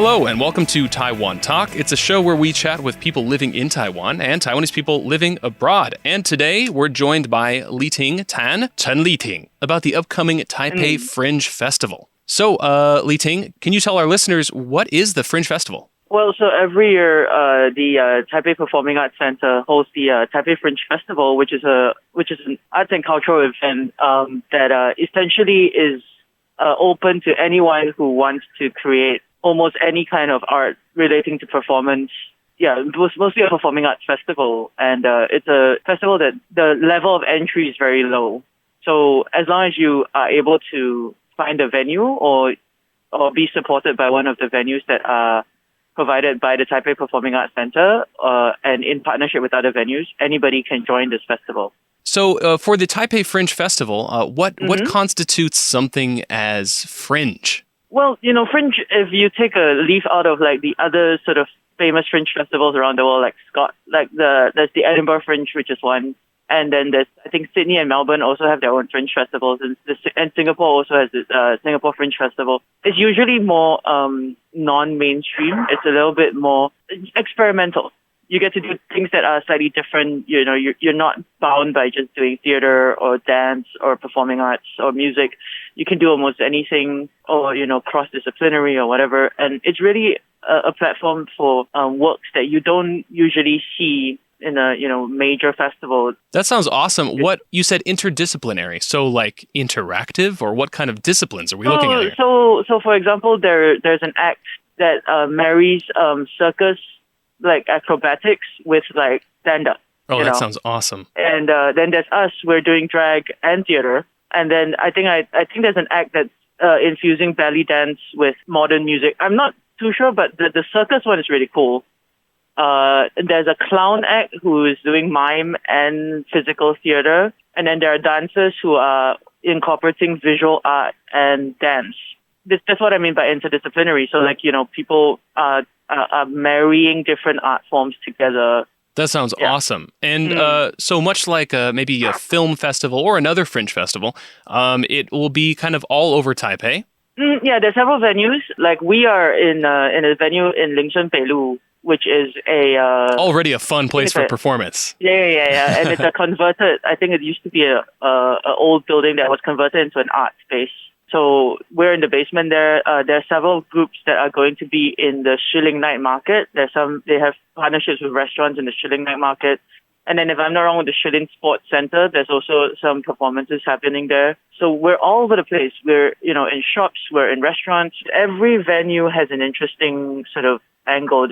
Hello and welcome to Taiwan Talk. It's a show where we chat with people living in Taiwan and Taiwanese people living abroad. And today we're joined by Liting Tan, Chen Liting, about the upcoming Taipei Fringe Festival. So, Liting, can you tell our listeners what is the Fringe Festival? Well, so every year, the Taipei Performing Arts Center hosts the Taipei Fringe Festival, which is an arts and cultural event that essentially is open to anyone who wants to create almost any kind of art relating to performance. Yeah, it was mostly a performing arts festival, and it's a festival that the level of entry is very low. So as long as you are able to find a venue or be supported by one of the venues that are provided by the Taipei Performing Arts Center and in partnership with other venues, anybody can join this festival. So for the Taipei Fringe Festival, what constitutes something as fringe? Well, fringe, if you take a leaf out of like the other sort of famous fringe festivals around the world, there's the Edinburgh Fringe, which is one. And then there's, I think Sydney and Melbourne also have their own fringe festivals. And Singapore also has this Singapore Fringe Festival. It's usually more non-mainstream. It's a little bit more experimental. You get to do things that are slightly different. You're not bound by just doing theater or dance or performing arts or music. You can do almost anything, or cross-disciplinary or whatever. And it's really a platform for works that you don't usually see in a major festival. That sounds awesome. What you said, interdisciplinary, so like interactive, or what kind of disciplines are we looking at here? So for example, there's an act that marries circus, like acrobatics, with like stand-up. Oh, that sounds awesome. And then there's us. We're doing drag and theater. And then I think there's an act that's infusing belly dance with modern music. I'm not too sure, but the circus one is really cool. There's a clown act who is doing mime and physical theater. And then there are dancers who are incorporating visual art and dance. That's what I mean by interdisciplinary. So people are marrying different art forms together. That sounds awesome. And so much like maybe a film festival or another fringe festival, it will be kind of all over Taipei. Yeah, there's several venues. Like we are in a venue in Linsen, which is already a fun place for performance. Yeah. And it's a converted. I think it used to be a old building that was converted into an art space. So we're in the basement there. There are several groups that are going to be in the Shilling Night Market. They have partnerships with restaurants in the Shilling Night Market. And then if I'm not wrong, with the Shilling Sports Center, there's also some performances happening there. So we're all over the place. We're, in shops, we're in restaurants. Every venue has an interesting sort of angle.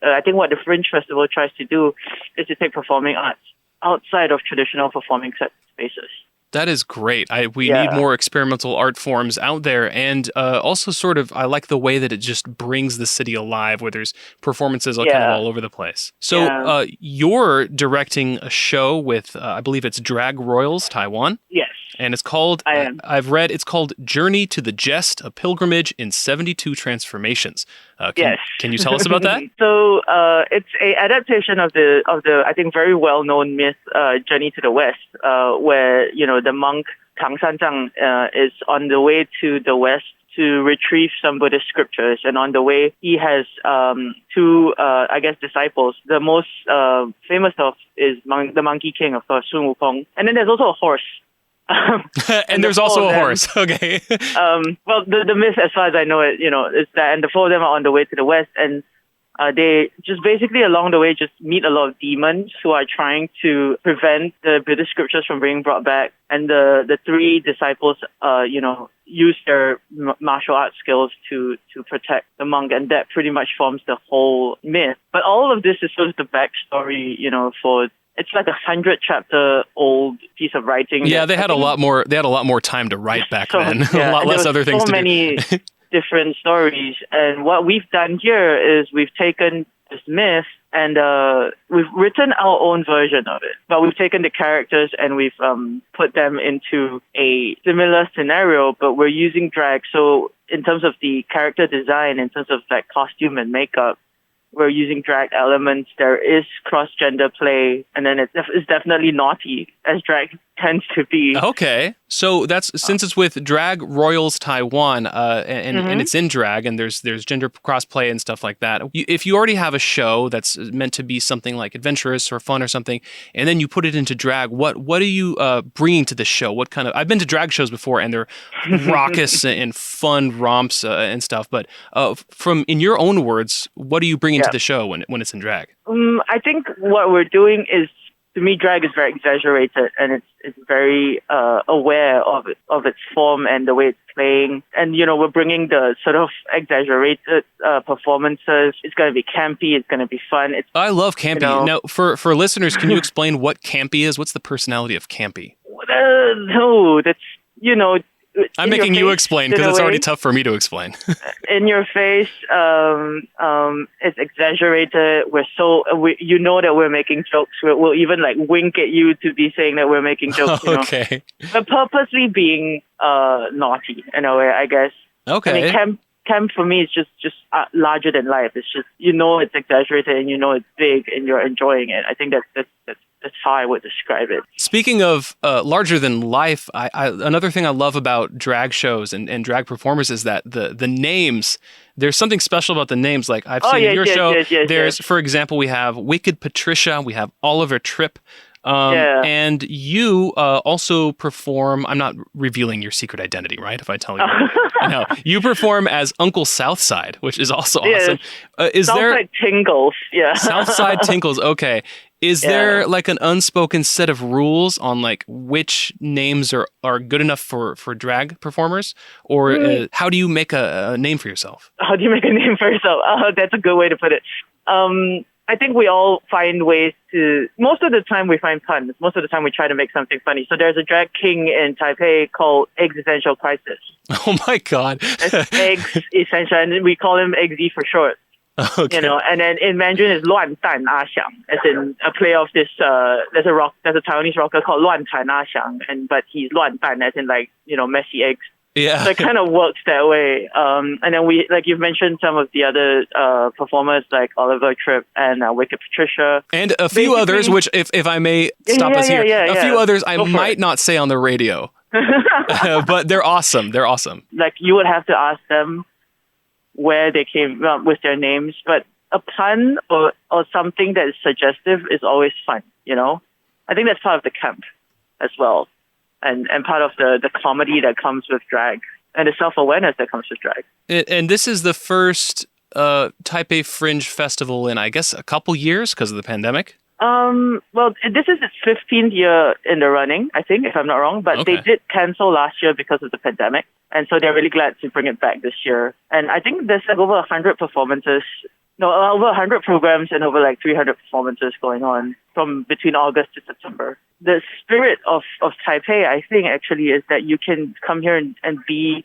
I think what the Fringe Festival tries to do is to take performing arts outside of traditional performing spaces. That is great. We need more experimental art forms out there. And also I like the way that it just brings the city alive, where there's performances kind of all over the place. So you're directing a show with, I believe it's Drag Royals Taiwan. Yes. And it's called, I am. I've read, it's called Journey to the Jest, a Pilgrimage in 72 Transformations. Yes. Can you tell us about that? So it's a adaptation of the I think very well-known myth Journey to the West, where the monk Tang Sanzang is on the way to the West to retrieve some Buddhist scriptures, and on the way he has two disciples. The most famous of is the Monkey King, of course, Sun Wukong, and then there's also a horse. and there's also a horse. Okay. Well, the myth, as far as I know it, is that, and the four of them are on the way to the West, and they just basically along the way just meet a lot of demons who are trying to prevent the Buddhist scriptures from being brought back. And the three disciples, use their martial arts skills to protect the monk, and that pretty much forms the whole myth. But all of this is sort of the backstory, for. It's like 100-chapter old piece of writing. Yeah, they had a lot more time to write back then. A lot less other things to do. So many different stories, and what we've done here is we've taken this myth and we've written our own version of it. But we've taken the characters and we've put them into a similar scenario, but we're using drag. So in terms of the character design, in terms of like costume and makeup, we're using drag elements. There is cross-gender play, and then it's definitely naughty, as drag tends to be. Okay. So that's since it's with Drag Royals Taiwan, and it's in drag, and there's gender crossplay and stuff like that. If you already have a show that's meant to be something like adventurous or fun or something, and then you put it into drag, what are you bringing to the show? What kind of? I've been to drag shows before, and they're raucous and fun romps and stuff. But from in your own words, what are you bringing to the show when it's in drag? I think what we're doing is, to me, drag is very exaggerated, and it's very aware of its form and the way it's playing. And we're bringing the sort of exaggerated performances. It's going to be campy. It's going to be fun. I love campy. Now, for listeners, can you explain what campy is? What's the personality of campy? No, that's I'm making you explain because it's already tough for me to explain. In your face, it's exaggerated. You know that we're making jokes. We'll even wink at you to be saying that we're making jokes. Okay. But purposely being naughty in a way, I guess. Okay. I mean, camp for me is just larger than life. It's just it's exaggerated and it's big and you're enjoying it. I think that's how I would describe it. Speaking of larger than life, another thing I love about drag shows and drag performers is that the names. There's something special about the names. Like I've seen your show. There's, for example, we have Wicked Patricia, we have Oliver Tripp. And you also perform. I'm not revealing your secret identity, right? If I tell you, no, you perform as Uncle Southside, which is also awesome. Southside Tingles, Southside Tinkles. Okay, is there an unspoken set of rules on which names are good enough for drag performers, or how do you make a name for yourself? How do you make a name for yourself? That's a good way to put it. I think we all find ways to, most of the time we find puns. Most of the time we try to make something funny. So there's a drag king in Taipei called Existential Crisis. Oh my God. It's Eggs Essential, and we call him XZ for short. Okay. And then in Mandarin is 乱弹阿翔, as in a play of this, there's a Taiwanese rocker called 乱弹阿翔, but he's 乱弹, as in messy eggs. Yeah. So it kind of works that way. And then we, you've mentioned some of the other performers like Oliver Tripp and Wicked Patricia. And a few others, which if I may stop us here, a few others I might not say on the radio. But they're awesome. They're awesome. You would have to ask them where they came with their names. But a pun or something that is suggestive is always fun, I think that's part of the camp as well. And part of the comedy that comes with drag and the self-awareness that comes with drag. And this is the first Taipei Fringe Festival in, I guess, a couple years because of the pandemic? Well, this is its 15th year in the running, I think, if I'm not wrong. But They did cancel last year because of the pandemic. And so they're really glad to bring it back this year. And I think there's over 100 performances. No, over 100 programs and over 300 performances going on from between August to September. The spirit of Taipei, I think, actually, is that you can come here and be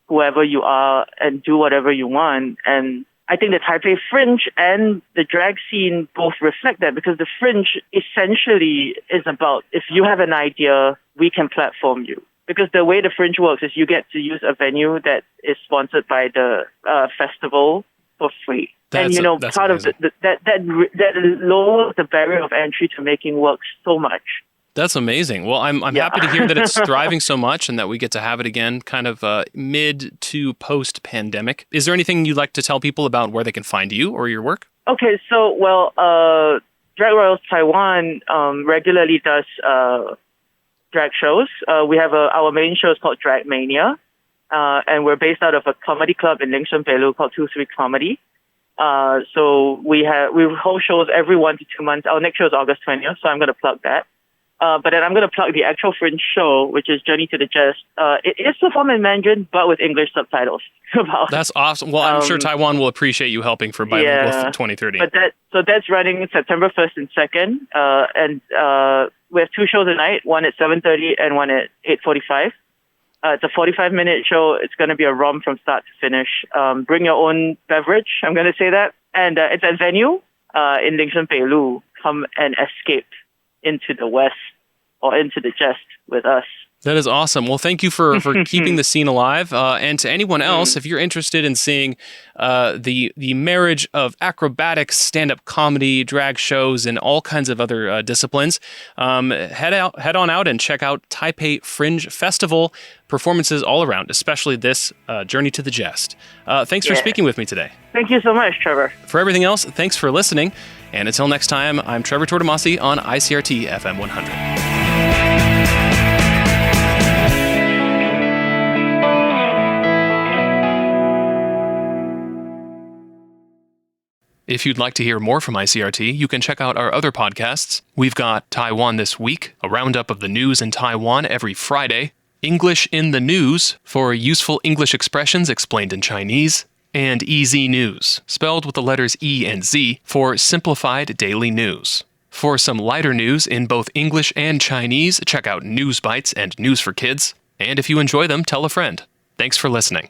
whoever you are and do whatever you want. And I think the Taipei Fringe and the drag scene both reflect that, because the Fringe essentially is about, if you have an idea, we can platform you. Because the way the Fringe works is you get to use a venue that is sponsored by the festival for free. Part amazing. Of that lowers the barrier of entry to making work so much. That's amazing. Well, I'm happy to hear that it's thriving so much and that we get to have it again kind of mid to post-pandemic. Is there anything you'd like to tell people about where they can find you or your work? Okay, so, Drag Royals Taiwan regularly does drag shows. We have our main show is called Drag Mania, and we're based out of a comedy club in Linsen called 2-3 Comedy. So we hold shows every 1 to 2 months. Our next show is August 20th, so I'm going to plug that. But then I'm going to plug the actual Fringe show, which is Journey to the Jest. It is performed in Mandarin, but with English subtitles. That's awesome. Well, I'm sure Taiwan will appreciate you helping for Bilingual 2030. But that's running September 1st and 2nd. And we have 2 shows a night, one at 7:30 and one at 8:45. It's a 45-minute show. It's going to be a romp from start to finish. Bring your own beverage, I'm going to say that. And it's at venue in Linsen. Come and escape into the West or into the Jest with us. That is awesome. Well, thank you for keeping the scene alive. And to anyone else, if you're interested in seeing the marriage of acrobatics, stand-up comedy, drag shows, and all kinds of other disciplines, head on out and check out Taipei Fringe Festival. Performances all around, especially this Journey to the Jest. Thanks for speaking with me today. Thank you so much, Trevor. For everything else, thanks for listening. And until next time, I'm Trevor Tortomasi on ICRT FM 100. If you'd like to hear more from ICRT, you can check out our other podcasts. We've got Taiwan This Week, a roundup of the news in Taiwan every Friday, English in the News for useful English expressions explained in Chinese, and EZ News, spelled with the letters E and Z, for simplified daily news. For some lighter news in both English and Chinese, check out News Bites and News for Kids. And if you enjoy them, tell a friend. Thanks for listening.